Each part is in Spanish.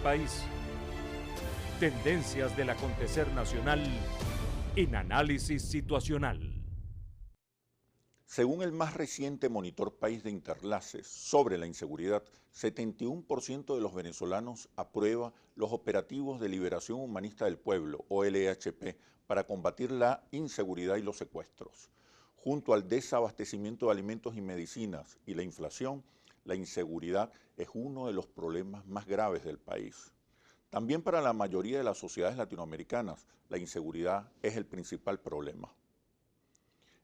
país. Tendencias del acontecer nacional en Análisis Situacional. Según el más reciente Monitor País de Interlaces sobre la inseguridad, 71% de los venezolanos aprueba los operativos de Liberación Humanista del Pueblo, o LHP, para combatir la inseguridad y los secuestros. Junto al desabastecimiento de alimentos y medicinas y la inflación, la inseguridad es uno de los problemas más graves del país. También para la mayoría de las sociedades latinoamericanas, la inseguridad es el principal problema.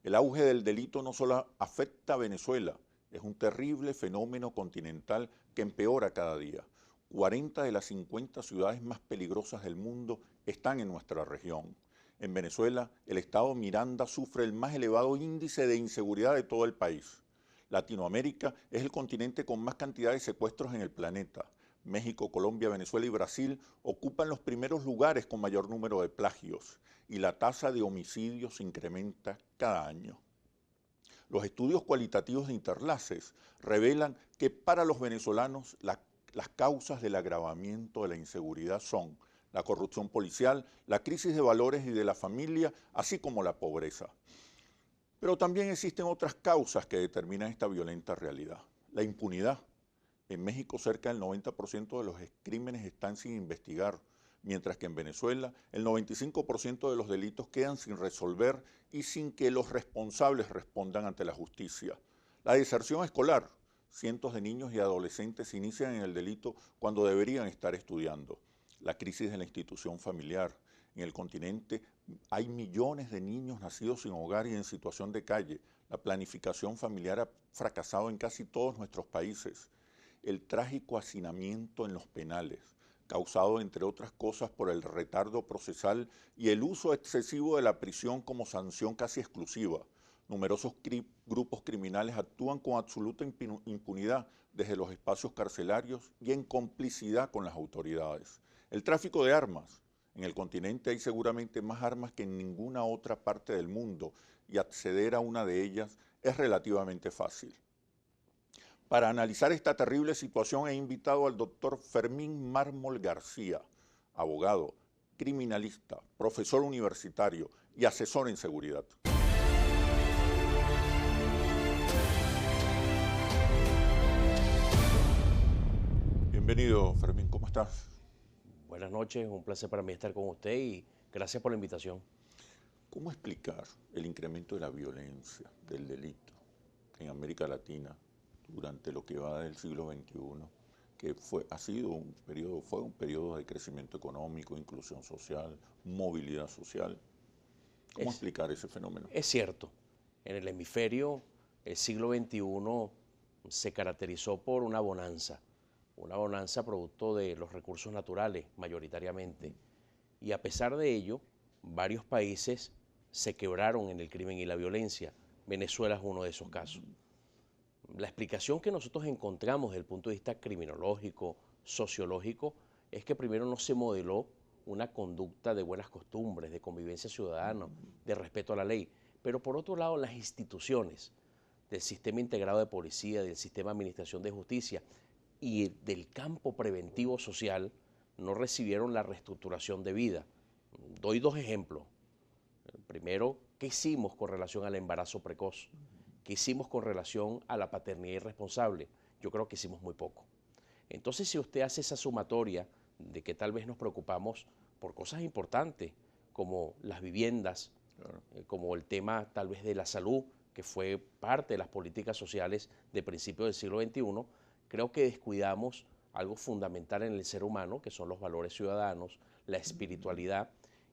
El auge del delito no solo afecta a Venezuela, es un terrible fenómeno continental que empeora cada día. 40 de las 50 ciudades más peligrosas del mundo están en nuestra región. En Venezuela, el estado Miranda sufre el más elevado índice de inseguridad de todo el país. Latinoamérica es el continente con más cantidad de secuestros en el planeta. México, Colombia, Venezuela y Brasil ocupan los primeros lugares con mayor número de plagios y la tasa de homicidios se incrementa cada año. Los estudios cualitativos de Interlaces revelan que para los venezolanos las causas del agravamiento de la inseguridad son la corrupción policial, la crisis de valores y de la familia, así como la pobreza. Pero también existen otras causas que determinan esta violenta realidad. La impunidad. En México cerca del 90% de los crímenes están sin investigar, mientras que en Venezuela el 95% de los delitos quedan sin resolver y sin que los responsables respondan ante la justicia. La deserción escolar. Cientos de niños y adolescentes inician en el delito cuando deberían estar estudiando. La crisis de la institución familiar. En el continente hay millones de niños nacidos sin hogar y en situación de calle. La planificación familiar ha fracasado en casi todos nuestros países. El trágico hacinamiento en los penales, causado entre otras cosas por el retardo procesal y el uso excesivo de la prisión como sanción casi exclusiva. Numerosos grupos criminales actúan con absoluta impunidad desde los espacios carcelarios y en complicidad con las autoridades. El tráfico de armas. En el continente hay seguramente más armas que en ninguna otra parte del mundo y acceder a una de ellas es relativamente fácil. Para analizar esta terrible situación he invitado al doctor Fermín Mármol García, abogado, criminalista, profesor universitario y asesor en seguridad. Bienvenido, Fermín, ¿cómo estás? Buenas noches, un placer para mí estar con usted y gracias por la invitación. ¿Cómo explicar el incremento de la violencia, del delito en América Latina durante lo que va del siglo XXI, que fue un periodo de crecimiento económico, inclusión social, movilidad social? ¿Cómo explicar ese fenómeno? Es cierto, en el hemisferio el siglo XXI se caracterizó por una bonanza producto de los recursos naturales mayoritariamente, y a pesar de ello, varios países se quebraron en el crimen y la violencia. Venezuela es uno de esos casos. La explicación que nosotros encontramos desde el punto de vista criminológico, sociológico, es que primero no se modeló una conducta de buenas costumbres, de convivencia ciudadana, de respeto a la ley. Pero por otro lado, las instituciones del sistema integrado de policía, del sistema de administración de justicia y del campo preventivo social no recibieron la reestructuración debida. Doy dos ejemplos. Primero, ¿qué hicimos con relación al embarazo precoz? ¿Qué hicimos con relación a la paternidad irresponsable? Yo creo que hicimos muy poco. Entonces, si usted hace esa sumatoria de que tal vez nos preocupamos por cosas importantes, como las viviendas, claro, como el tema tal vez de la salud, que fue parte de las políticas sociales de principios del siglo XXI, creo que descuidamos algo fundamental en el ser humano, que son los valores ciudadanos, la espiritualidad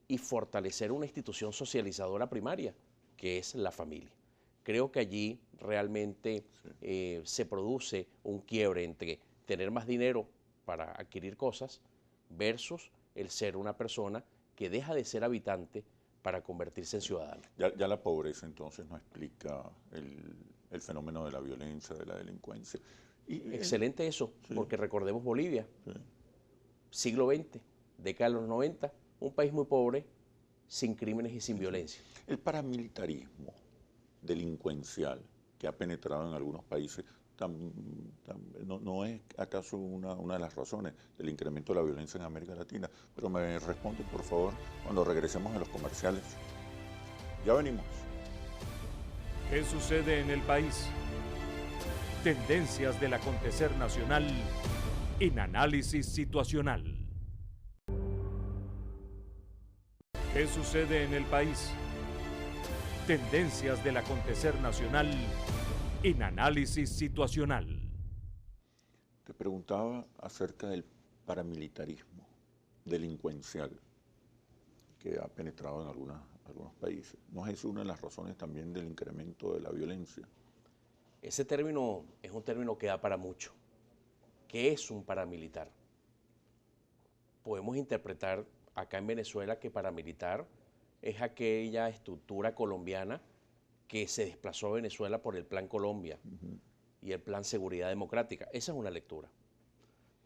y fortalecer una institución socializadora primaria, que es la familia. Creo que allí realmente se produce un quiebre entre tener más dinero para adquirir cosas versus el ser una persona que deja de ser habitante para convertirse en ciudadano. Ya la pobreza entonces no explica el fenómeno de la violencia, de la delincuencia. Excelente eso, sí, porque recordemos Bolivia, sí, siglo XX, década de los 90, un país muy pobre, sin crímenes y sin violencia. El paramilitarismo delincuencial que ha penetrado en algunos países no es acaso una de las razones del incremento de la violencia en América Latina. Pero me responde, por favor, cuando regresemos a los comerciales. Ya venimos. ¿Qué sucede en el país? Tendencias del acontecer nacional en Análisis Situacional. ¿Qué sucede en el país? Tendencias del acontecer nacional en Análisis Situacional. Te preguntaba acerca del paramilitarismo delincuencial que ha penetrado en algunos países. ¿No es eso una de las razones también del incremento de la violencia? Ese término es un término que da para mucho. ¿Qué es un paramilitar? Podemos interpretar acá en Venezuela que paramilitar es aquella estructura colombiana que se desplazó a Venezuela por el Plan Colombia y el Plan Seguridad Democrática. Esa es una lectura.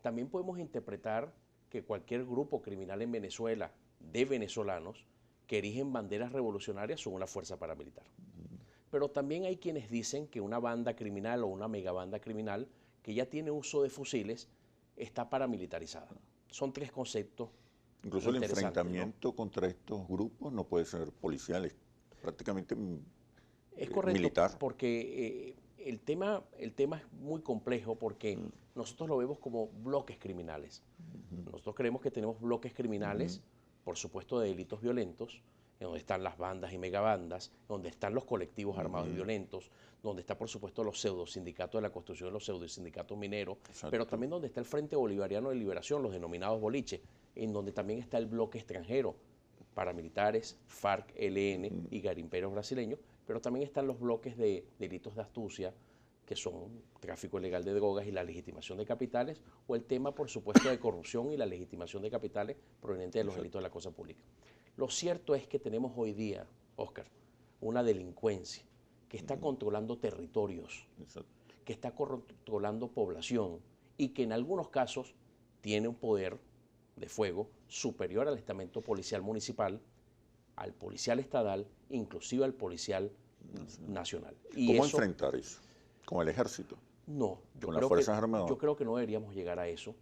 También podemos interpretar que cualquier grupo criminal en Venezuela de venezolanos que erigen banderas revolucionarias son una fuerza paramilitar. Pero también hay quienes dicen que una banda criminal o una megabanda criminal que ya tiene uso de fusiles está paramilitarizada. Son tres conceptos. Incluso el enfrentamiento contra estos grupos no puede ser policial, es prácticamente es correcto, militar. Porque el tema es muy complejo porque nosotros lo vemos como bloques criminales. Nosotros creemos que tenemos bloques criminales, por supuesto, de delitos violentos, en donde están las bandas y megabandas, donde están los colectivos armados y violentos, donde está, por supuesto, los pseudosindicatos de la construcción de los pseudosindicatos mineros, pero también donde está el Frente Bolivariano de Liberación, los denominados boliches, en donde también está el bloque extranjero, paramilitares, FARC, ELN y garimpeiros brasileños, pero también están los bloques de delitos de astucia, que son tráfico ilegal de drogas y la legitimación de capitales, o el tema, por supuesto, de corrupción y la legitimación de capitales provenientes de los delitos de la cosa pública. Lo cierto es que tenemos hoy día, Oscar, una delincuencia que está controlando territorios, que está controlando población y que en algunos casos tiene un poder de fuego superior al estamento policial municipal, al policial estatal, inclusive al policial nacional. Y ¿cómo enfrentar eso? ¿Con el ejército? No, ¿Con las Fuerzas Armadas? Yo creo que no deberíamos llegar a eso.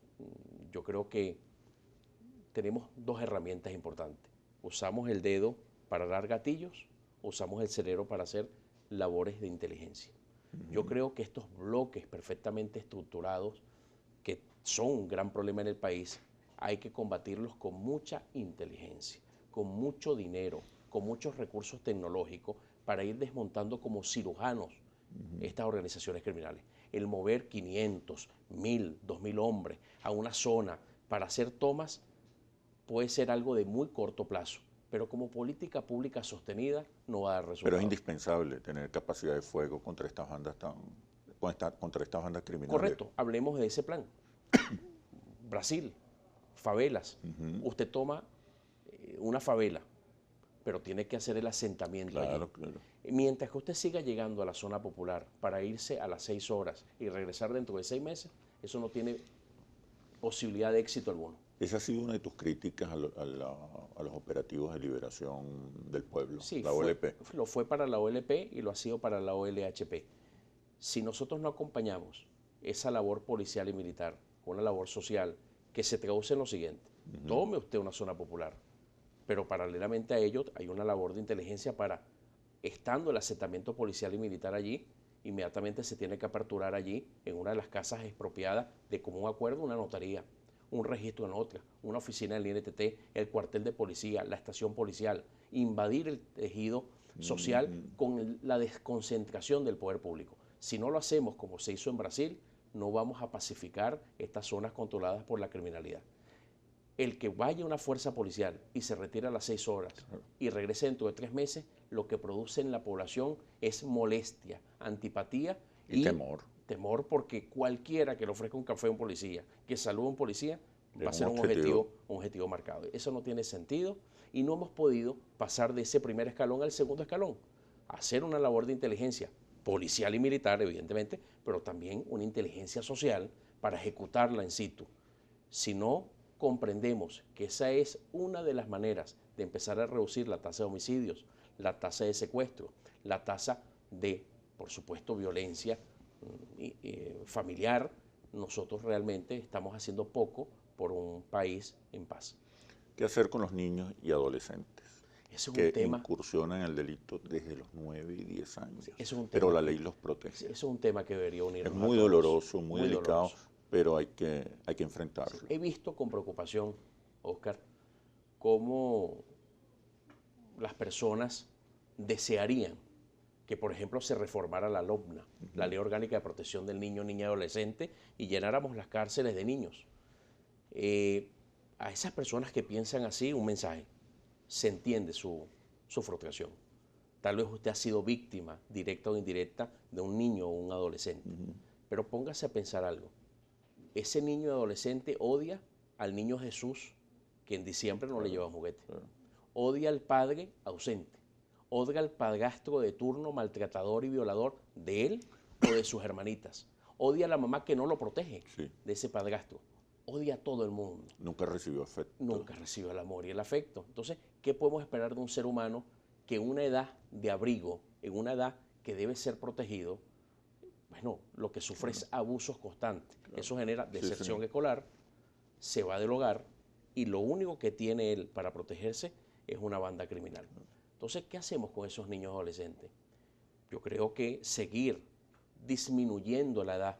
Yo creo que tenemos dos herramientas importantes. Usamos el dedo para dar gatillos, usamos el cerebro para hacer labores de inteligencia. Yo creo que estos bloques perfectamente estructurados, que son un gran problema en el país, hay que combatirlos con mucha inteligencia, con mucho dinero, con muchos recursos tecnológicos para ir desmontando como cirujanos estas organizaciones criminales. El mover 500, 1000, 2000 hombres a una zona para hacer tomas puede ser algo de muy corto plazo, pero como política pública sostenida no va a dar resultados. Pero es indispensable tener capacidad de fuego contra estas bandas contra estas bandas criminales. Correcto, hablemos de ese plan. Brasil, favelas. Usted toma una favela, pero tiene que hacer el asentamiento allí. Claro. Mientras que usted siga llegando a la zona popular para irse a las 6 horas y regresar dentro de 6 meses, eso no tiene posibilidad de éxito alguno. Esa ha sido una de tus críticas a los operativos de liberación del pueblo, sí, la OLP. Lo fue para la OLP y lo ha sido para la OLHP. Si nosotros no acompañamos esa labor policial y militar con una labor social que se traduce en lo siguiente: tome usted una zona popular, pero paralelamente a ello hay una labor de inteligencia para, estando el asentamiento policial y militar allí, inmediatamente se tiene que aperturar allí, en una de las casas expropiadas de común acuerdo, una notaría, un registro en otra, una oficina del INTT, el cuartel de policía, la estación policial, invadir el tejido social con la desconcentración del poder público. Si no lo hacemos como se hizo en Brasil, no vamos a pacificar estas zonas controladas por la criminalidad. El que vaya una fuerza policial y se retire a las 6 horas y regrese dentro de 3 meses, lo que produce en la población es molestia, antipatía y temor. Temor, porque cualquiera que le ofrezca un café a un policía, que salude a un policía, va a ser un objetivo marcado. Eso no tiene sentido y no hemos podido pasar de ese primer escalón al segundo escalón. Hacer una labor de inteligencia policial y militar, evidentemente, pero también una inteligencia social para ejecutarla in situ. Si no comprendemos que esa es una de las maneras de empezar a reducir la tasa de homicidios, la tasa de secuestro, la tasa de, por supuesto, violencia familiar, nosotros realmente estamos haciendo poco por un país en paz. ¿Qué hacer con los niños y adolescentes Ese es un que tema, incursionan en el delito desde los 9 y 10 años? ese es un Pero tema la ley los ese protege. es un tema que debería Es unirnos a muy todos. doloroso, muy Muy delicado, doloroso. pero hay que enfrentarlo. He visto con preocupación, Oscar, cómo las personas desearían que, por ejemplo, se reformara la LOPNA, la Ley Orgánica de Protección del Niño, Niña y Adolescente, y llenáramos las cárceles de niños. A esas personas que piensan así, un mensaje: se entiende su frustración. Tal vez usted ha sido víctima, directa o indirecta, de un niño o un adolescente. Pero póngase a pensar algo. Ese niño o adolescente odia al niño Jesús, que en diciembre no le lleva juguete. Odia al padre ausente. Odia al padrastro de turno maltratador y violador de él o de sus hermanitas. Odia a la mamá que no lo protege de ese padrastro. Odia a todo el mundo. Nunca recibió afecto. Nunca recibió el amor y el afecto. Entonces, ¿qué podemos esperar de un ser humano que en una edad de abrigo, en una edad que debe ser protegido, bueno, lo que sufre es abusos constantes? Eso genera deserción escolar, se va del hogar y lo único que tiene él para protegerse es una banda criminal. Entonces, ¿qué hacemos con esos niños adolescentes? Yo creo que seguir disminuyendo la edad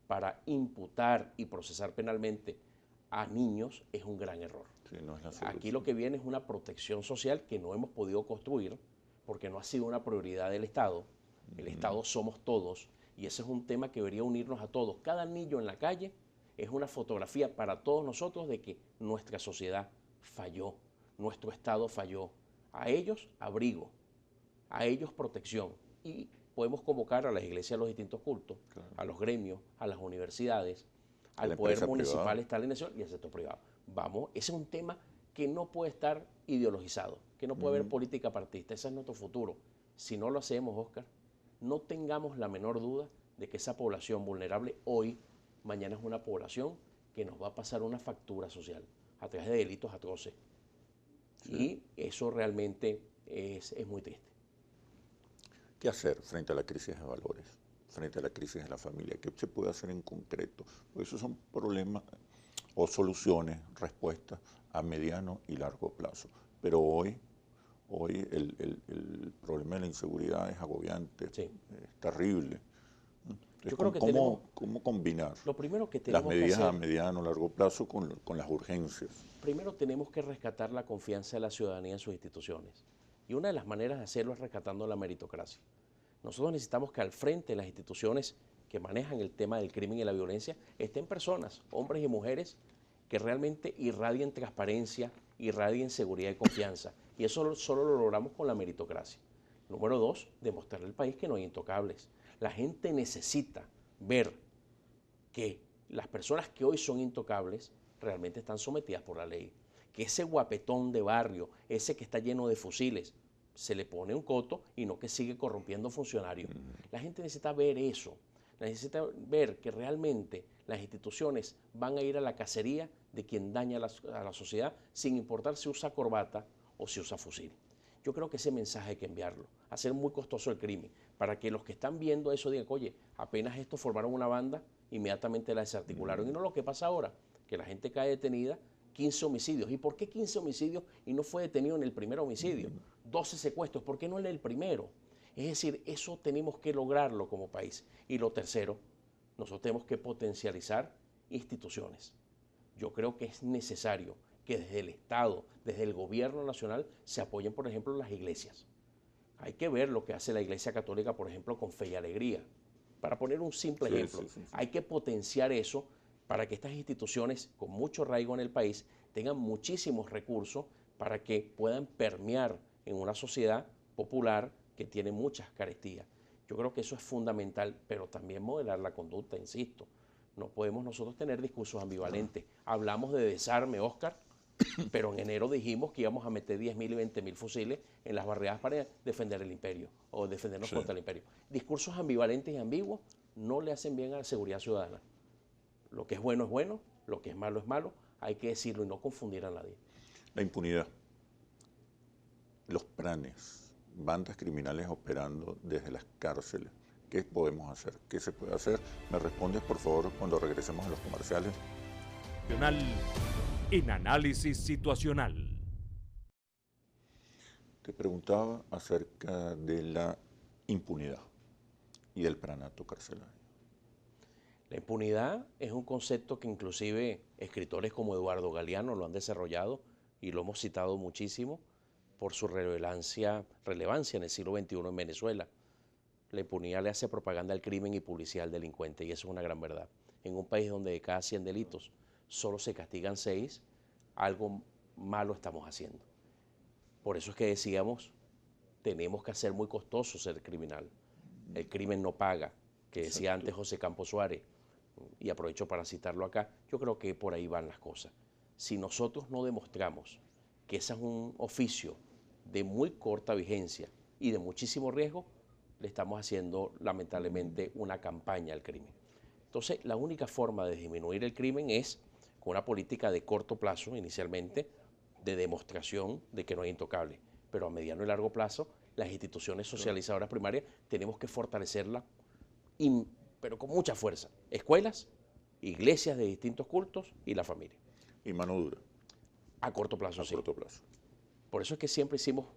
para imputar y procesar penalmente a niños es un gran error. Sí, no es la solución. Aquí lo que viene es una protección social que no hemos podido construir porque no ha sido una prioridad del Estado. El Estado somos todos y ese es un tema que debería unirnos a todos. Cada niño en la calle es una fotografía para todos nosotros de que nuestra sociedad falló, nuestro Estado falló. A ellos abrigo, a ellos protección, y podemos convocar a las iglesias, a los distintos cultos, a los gremios, a las universidades, al poder municipal, estatal y nacional y al sector privado. Vamos, ese es un tema que no puede estar ideologizado, que no puede haber política partidista, ese es nuestro futuro. Si no lo hacemos, Oscar, no tengamos la menor duda de que esa población vulnerable hoy, mañana es una población que nos va a pasar una factura social a través de delitos atroces. Y eso realmente es muy triste. ¿Qué hacer frente a la crisis de valores, frente a la crisis de la familia? ¿Qué se puede hacer en concreto? Porque esos son problemas o soluciones, respuestas a mediano y largo plazo. Pero hoy el problema de la inseguridad es agobiante, es terrible. Entonces, Yo creo que ¿cómo combinar lo primero que las tenemos medidas que a hacer, mediano o largo plazo con las urgencias? primero tenemos que rescatar la confianza de la ciudadanía en sus instituciones. Y una de las maneras de hacerlo es rescatando la meritocracia. Nosotros necesitamos que al frente de las instituciones que manejan el tema del crimen y la violencia estén personas, hombres y mujeres, que realmente irradien transparencia, irradien seguridad y confianza. Y eso solo lo logramos con la meritocracia. Número 2, demostrarle al país que no hay intocables. La gente necesita ver que las personas que hoy son intocables realmente están sometidas por la ley. Que ese guapetón de barrio, ese que está lleno de fusiles, se le pone un coto y no que sigue corrompiendo funcionarios. La gente necesita ver eso, necesita ver que realmente las instituciones van a ir a la cacería de quien daña a la sociedad, sin importar si usa corbata o si usa fusil. Yo creo que ese mensaje hay que enviarlo, hacer muy costoso el crimen, para que los que están viendo eso digan, oye, apenas estos formaron una banda, inmediatamente la desarticularon. Y no lo que pasa ahora, que la gente cae detenida, 15 homicidios. ¿Y por qué 15 homicidios y no fue detenido en el primer homicidio? 12 secuestros, ¿por qué no en el primero? Es decir, eso tenemos que lograrlo como país. Y lo tercero, nosotros tenemos que potencializar instituciones. Yo creo que es necesario que desde el Estado, desde el gobierno nacional, se apoyen, por ejemplo, las iglesias. Hay que ver lo que hace la Iglesia Católica, por ejemplo, con Fe y Alegría. Para poner un simple ejemplo, hay que potenciar eso para que estas instituciones con mucho arraigo en el país tengan muchísimos recursos para que puedan permear en una sociedad popular que tiene muchas carestías. Yo creo que eso es fundamental, pero también modelar la conducta, insisto. No podemos nosotros tener discursos ambivalentes. Hablamos de desarme, Oscar, pero en enero dijimos que íbamos a meter 10.000 y 20.000 fusiles en las barriadas para defender el imperio o defendernos contra el imperio. Discursos ambivalentes y ambiguos no le hacen bien a la seguridad ciudadana. Lo que es bueno, lo que es malo, hay que decirlo y no confundir a nadie. La impunidad, los planes, bandas criminales operando desde las cárceles, ¿Qué podemos hacer? ¿Qué se puede hacer? Me respondes, por favor, cuando regresemos a los comerciales. En análisis situacional. Te preguntaba acerca de la impunidad y del pranato carcelario. La impunidad es un concepto que inclusive escritores como Eduardo Galeano lo han desarrollado y lo hemos citado muchísimo por su relevancia en el siglo XXI en Venezuela. La impunidad le hace propaganda al crimen y publicidad al delincuente, y eso es una gran verdad. En un país donde de cada 100 delitos solo se castigan 6, algo malo estamos haciendo. Por eso es que decíamos, tenemos que hacer muy costoso ser criminal. El crimen no paga, que decía antes José Campos Suárez, y aprovecho para citarlo acá. Yo creo que por ahí van las cosas. Si nosotros no demostramos que ese es un oficio de muy corta vigencia y de muchísimo riesgo, le estamos haciendo lamentablemente una campaña al crimen. Entonces, la única forma de disminuir el crimen es con una política de corto plazo, inicialmente, de demostración de que no hay intocable. Pero a mediano y largo plazo, las instituciones socializadoras primarias tenemos que fortalecerlas, pero con mucha fuerza. Escuelas, iglesias de distintos cultos y la familia. Y mano dura. A corto plazo, sí. A corto plazo. Por eso es que siempre decimos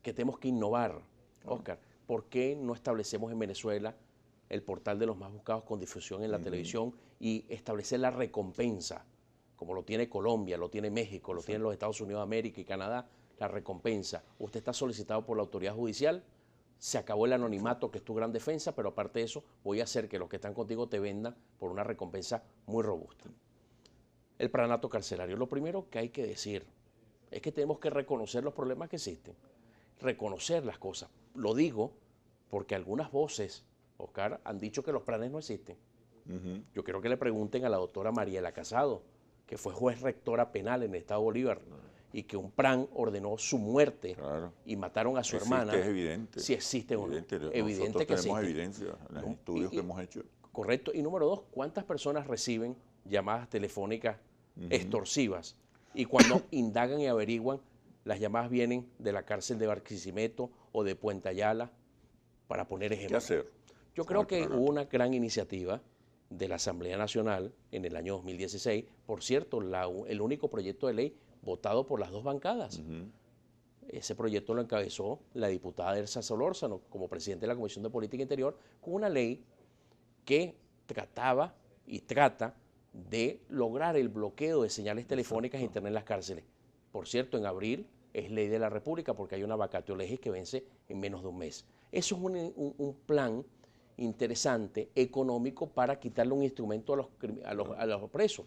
que tenemos que innovar, Oscar. ¿Por qué no establecemos en Venezuela el portal de los más buscados con difusión en la televisión y establecer la recompensa, como lo tiene Colombia, lo tiene México, lo tienen los Estados Unidos de América y Canadá, la recompensa? Usted está solicitado por la autoridad judicial, se acabó el anonimato, que es tu gran defensa, pero aparte de eso, voy a hacer que los que están contigo te vendan por una recompensa muy robusta. El pranato carcelario, lo primero que hay que decir es que tenemos que reconocer los problemas que existen, reconocer las cosas. Lo digo porque algunas voces, Oscar, han dicho que los planes no existen. Yo quiero que le pregunten a la doctora Mariela Casado, que fue juez rectora penal en el Estado Bolívar, y que un plan ordenó su muerte y mataron a su hermana. Es evidente. Si existe o no. Evidente que tenemos evidencia en los estudios que hemos hecho. Correcto. Y número 2, ¿cuántas personas reciben llamadas telefónicas extorsivas? Y cuando indagan y averiguan, las llamadas vienen de la cárcel de Barquisimeto o de Puente Ayala, para poner ejemplos. ¿Qué hacer? Yo creo que hubo una gran iniciativa de la Asamblea Nacional en el año 2016. Por cierto, el único proyecto de ley votado por las dos bancadas. Ese proyecto lo encabezó la diputada Elsa Solórzano como presidente de la Comisión de Política Interior, con una ley que trataba y trata de lograr el bloqueo de señales telefónicas e internet en las cárceles. Por cierto, en abril es ley de la República porque hay una vacatio legis que vence en menos de un mes. Eso es un plan interesante, económico, para quitarle un instrumento a los presos.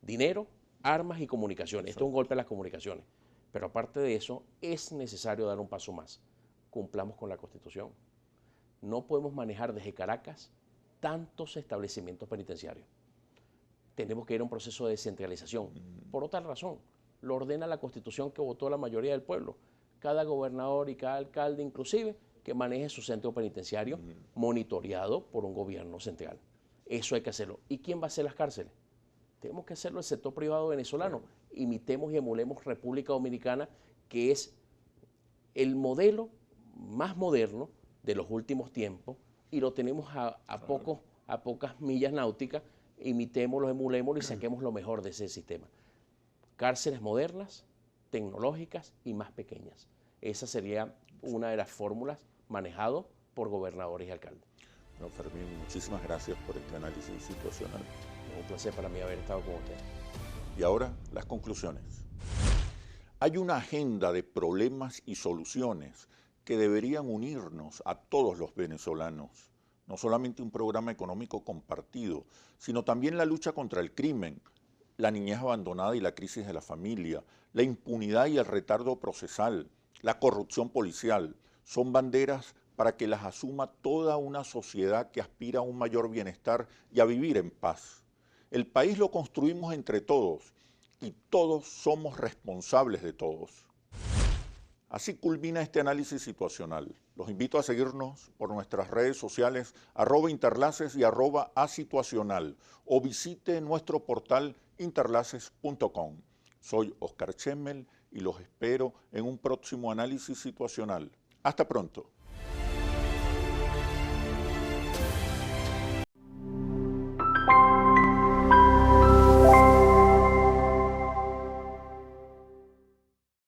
Dinero, armas y comunicaciones. Esto es un golpe a las comunicaciones. Pero aparte de eso, es necesario dar un paso más. Cumplamos con la Constitución. No podemos manejar desde Caracas tantos establecimientos penitenciarios. Tenemos que ir a un proceso de descentralización. Por otra razón, lo ordena la Constitución que votó la mayoría del pueblo. Cada gobernador y cada alcalde, inclusive, que maneje su centro penitenciario monitoreado por un gobierno central. Eso hay que hacerlo. ¿Y quién va a hacer las cárceles? Tenemos que hacerlo el sector privado venezolano. Imitemos y emulemos República Dominicana, que es el modelo más moderno de los últimos tiempos, y lo tenemos a pocas millas náuticas. Imitémoslo, emulémoslo y saquemos lo mejor de ese sistema. Cárceles modernas, tecnológicas y más pequeñas. Esa sería una de las fórmulas manejado por gobernadores y alcaldes. Bueno, Fermín, muchísimas gracias por este análisis situacional. Un placer para mí haber estado con usted. Y ahora, las conclusiones. Hay una agenda de problemas y soluciones que deberían unirnos a todos los venezolanos. No solamente un programa económico compartido, sino también la lucha contra el crimen, la niñez abandonada y la crisis de la familia, la impunidad y el retardo procesal, la corrupción policial. Son banderas para que las asuma toda una sociedad que aspira a un mayor bienestar y a vivir en paz. El país lo construimos entre todos y todos somos responsables de todos. Así culmina este análisis situacional. Los invito a seguirnos por nuestras redes sociales @interlaces y @asituacional o visite nuestro portal interlaces.com. Soy Oscar Chemmel y los espero en un próximo análisis situacional. Hasta pronto.